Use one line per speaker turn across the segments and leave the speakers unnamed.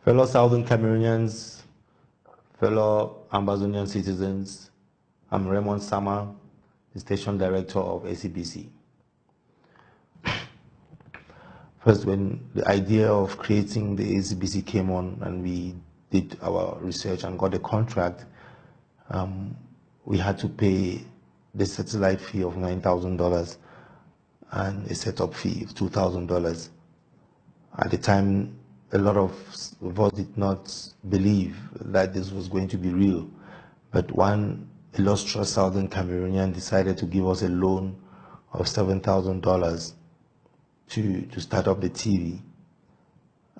Fellow Southern Cameroonians, fellow Amazonian citizens, I'm Raymond Sama, the station director of ACBC. First, when the idea of creating the ACBC came on and we did our research and got a contract, we had to pay the satellite fee of $9,000 and a setup fee of $2,000. At the time, a lot of us did not believe that this was going to be real. But one illustrious Southern Cameroonian decided to give us a loan of $7,000 to start up the TV.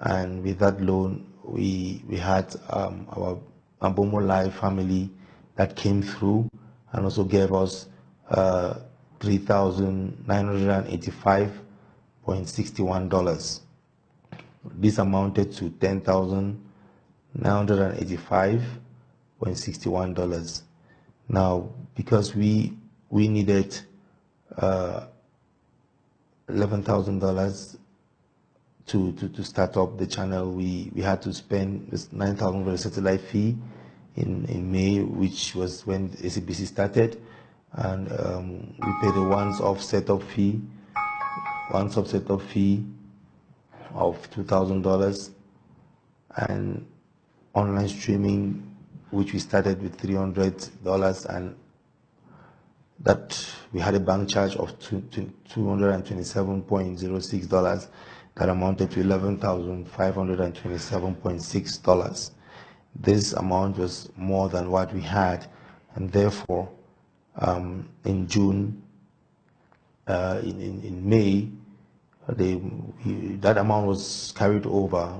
And with that loan, we had our Abomo Live family that came through and also gave us $3,985.61. This amounted to $10,985.61. Now, because we needed $11,000 to start up the channel, we had to spend this $9,000 for the satellite fee in May, which was when ACBC started, and we paid a once-off setup fee of $2,000, and online streaming, which we started with $300, and that we had a bank charge of $227.06 that amounted to $11,527.6. This amount was more than what we had, and therefore in June, in May, that amount was carried over.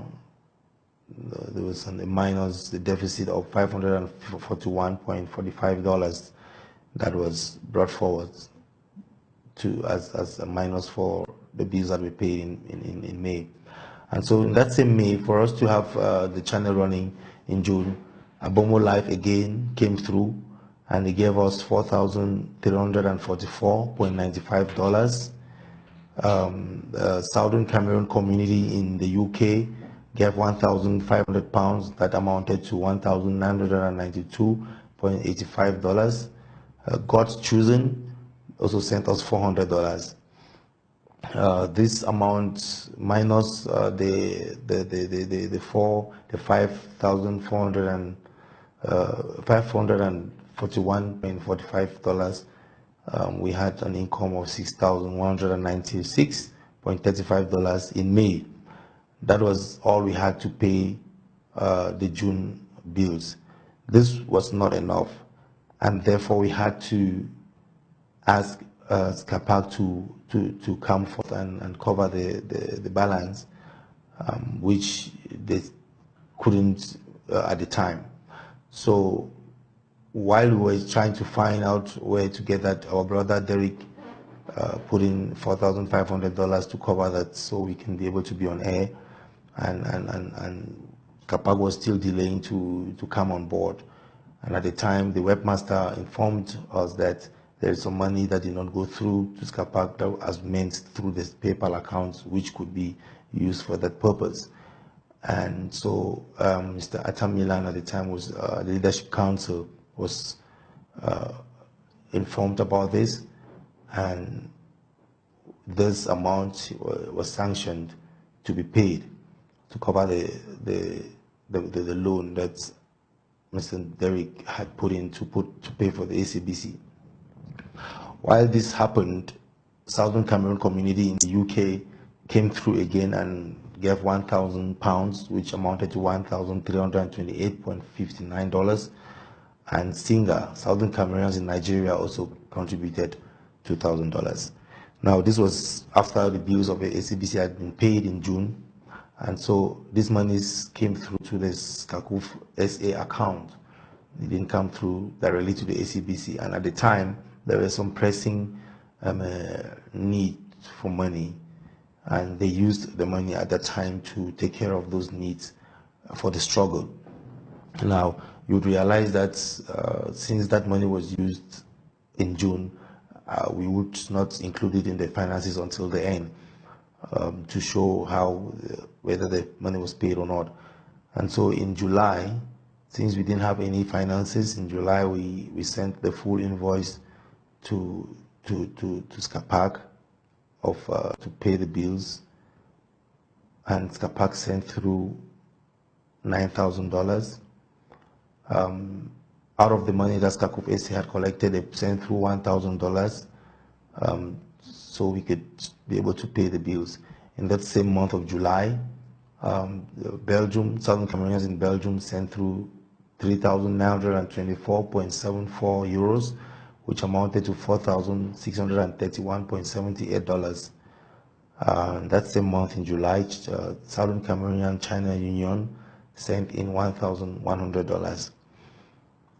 There was a minus, the deficit of $541.45 that was brought forward to as a minus for the bills that we paid in May. And so in that same May, for us to have the channel running in June, Abomo Live again came through and they gave us $4,344.95. The Southern Cameroon community in the UK gave £1,500. That amounted to $1,992.85. God's Chosen also sent us $400. This amount minus the $541.45, we had an income of $6,196.35 in May. That was all we had to pay the June bills. This was not enough, and therefore we had to ask Capac to come forth and cover the balance, which they couldn't at the time. So while we were trying to find out where to get that, our brother Derek put in $4,500 to cover that so we can be able to be on air, and Capac was still delaying to come on board. And at the time, the webmaster informed us that there is some money that did not go through to Capac that was meant through this PayPal accounts, which could be used for that purpose. And so Mr. Atam Milan at the time was the Leadership Council was informed about this, and this amount was sanctioned to be paid to cover the loan that Mr. Derek had put in to pay for the ACBC. While this happened, Southern Cameroon community in the UK came through again and gave £1,000, which amounted to $1,328.59. And Singer, Southern Cameroonians in Nigeria, also contributed $2,000. Now, this was after the bills of the ACBC had been paid in June, and so these monies came through to this Kakuf SA account. It didn't come through directly to the ACBC, and at the time, there was some pressing need for money, and they used the money at that time to take care of those needs for the struggle. Now, you would realize that since that money was used in June, we would not include it in the finances until the end to show how whether the money was paid or not. And so in July, since we didn't have any finances, in July we sent the full invoice to Scapac to pay the bills, and Scapac sent through $9,000. Out of the money that Scapac AC had collected, they sent through $1,000, so we could be able to pay the bills. In that same month of July, Belgium, Southern Cameroonians in Belgium sent through 3,924.74 euros, which amounted to $4,631.78. That same month in July, Southern Cameroonian China Union sent in $1,100.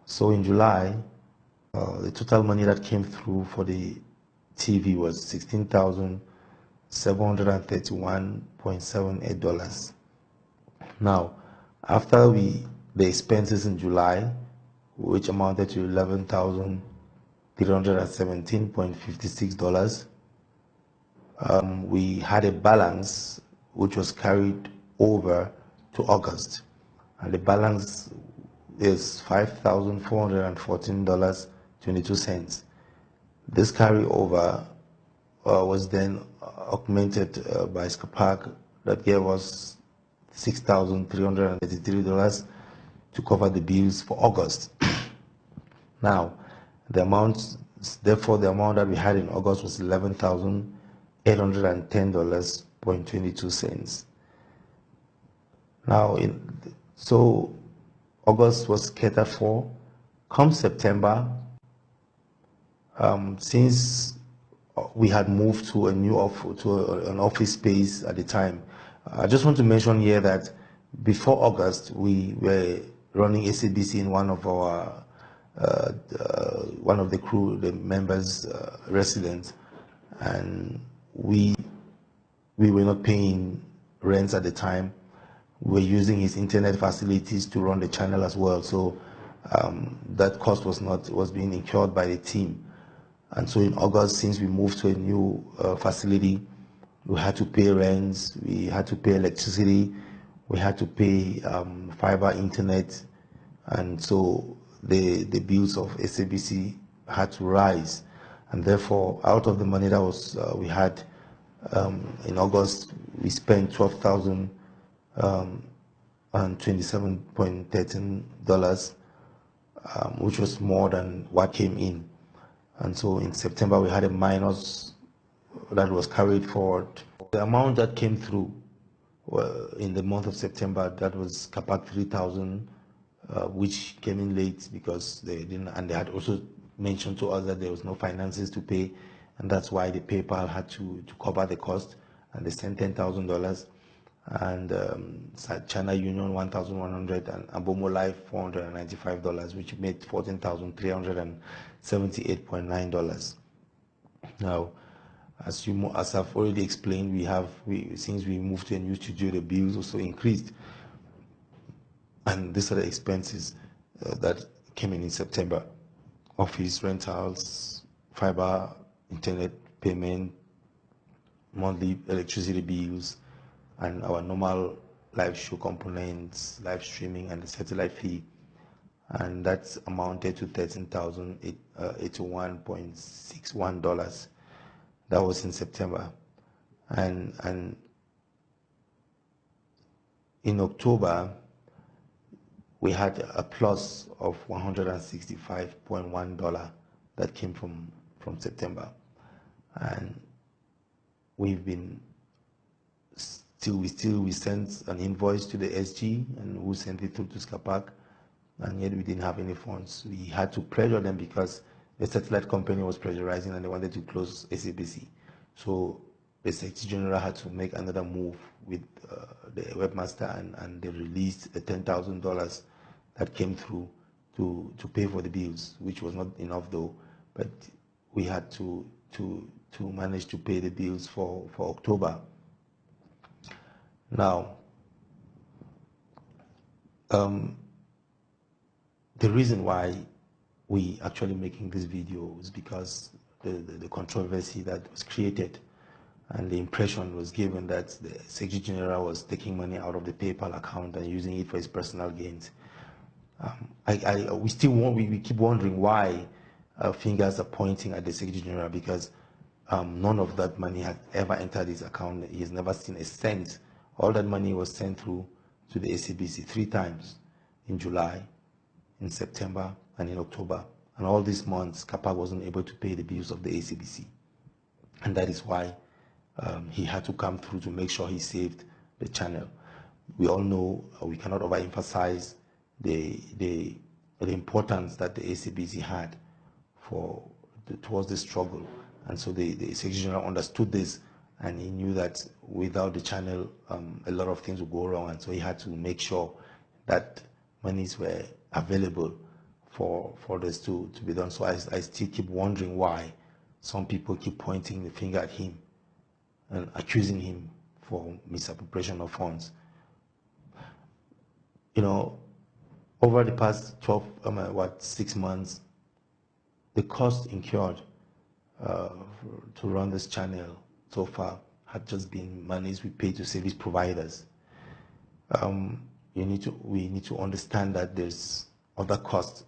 So in July, the total money that came through for the TV was $16,731.78. Now, after the expenses in July, which amounted to $11,317.56, we had a balance which was carried over to August, and the balance is $5,414.22. This carryover was then augmented by Scapac, that gave us $6,383 to cover the bills for August. Now, therefore, the amount that we had in August was $11,810.22. Now, so August was catered for. Come September, since we had moved to an office space at the time, I just want to mention here that before August, we were running SABC in one of the crew, the members' residence, and we were not paying rents at the time. We were using his internet facilities to run the channel as well, so that cost was being incurred by the team. And so in August, since we moved to a new facility, we had to pay rents, we had to pay electricity, we had to pay fiber internet, and so the bills of SABC had to rise. And therefore, out of the money that we had in August, we spent $12,027.13, which was more than what came in. And so in September, we had a minus that was carried forward. The amount that came through in the month of September, that was Capac 3,000, which came in late because they didn't, and they had also mentioned to us that there was no finances to pay, and that's why the PayPal had to cover the cost, and they sent $10,000, and China Union 1,100, and Abomo Life $495, which made $14,378.9. Now, as I've already explained, since we moved to a new studio, the bills also increased, and these are the expenses that came in September: office rentals, fiber, internet payment, monthly electricity bills, and our normal live show components, live streaming, and the satellite fee. And that's amounted to $13,081.61. That was in September. And in October, we had a plus of $165.1 that came from September. And we sent an invoice to the SG, and who sent it through to Scapac, and yet we didn't have any funds. We had to pressure them because the satellite company was pressurizing and they wanted to close SABC. So the Secretary General had to make another move with the webmaster, and they released the $10,000 that came through to pay for the bills, which was not enough though, but we had to manage to pay the bills for October. Now, the reason why we actually making this video is because the controversy that was created and the impression was given that the Secretary General was taking money out of the PayPal account and using it for his personal gains. We keep wondering why fingers are pointing at the Secretary General, because none of that money had ever entered his account. He has never seen a cent. All that money was sent through to the ACBC 3 times, in July, in September, and in October. And all these months, Capac wasn't able to pay the bills of the ACBC. And that is why he had to come through to make sure he saved the channel. We all know, we cannot overemphasize the importance that the ACBC had towards the struggle. And so the Secretary General understood this, and he knew that without the channel, a lot of things would go wrong. And so he had to make sure that monies were available for this to be done. So I still keep wondering why some people keep pointing the finger at him and accusing him for misappropriation of funds. You know, over the past 6 months, the cost incurred to run this channel so far had just been monies we pay to service providers. We need to understand that there's other costs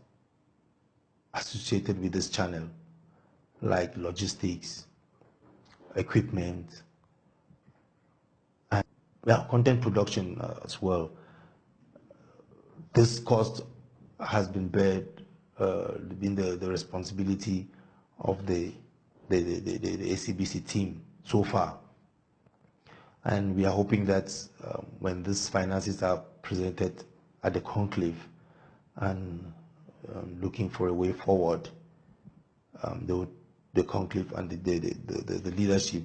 associated with this channel, like logistics, equipment, and content production as well. This cost has been the responsibility of the ACBC team so far, and we are hoping that when these finances are presented at the conclave and looking for a way forward, the conclave and the leadership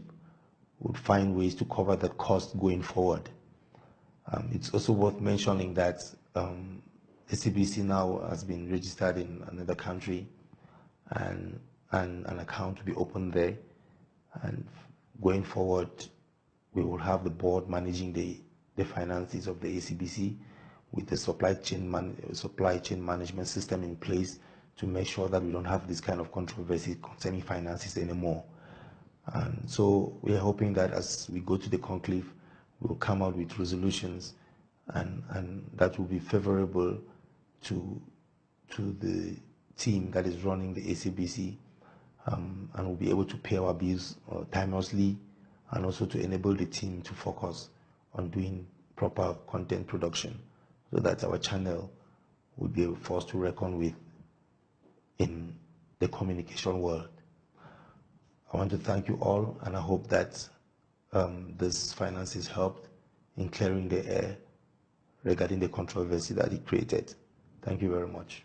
would find ways to cover that cost going forward. It's also worth mentioning that ACBC now has been registered in another country, and an account to be opened there. And going forward, we will have the board managing the finances of the ACBC with the supply chain management system in place to make sure that we don't have this kind of controversy concerning finances anymore. And so we are hoping that as we go to the conclave, we'll come out with resolutions and that will be favorable to the team that is running the ACBC, and we'll be able to pay our bills timelessly, and also to enable the team to focus on doing proper content production, so that our channel will be a force to reckon with in the communication world. I want to thank you all, and I hope that this finances helped in clearing the air regarding the controversy that it created. Thank you very much.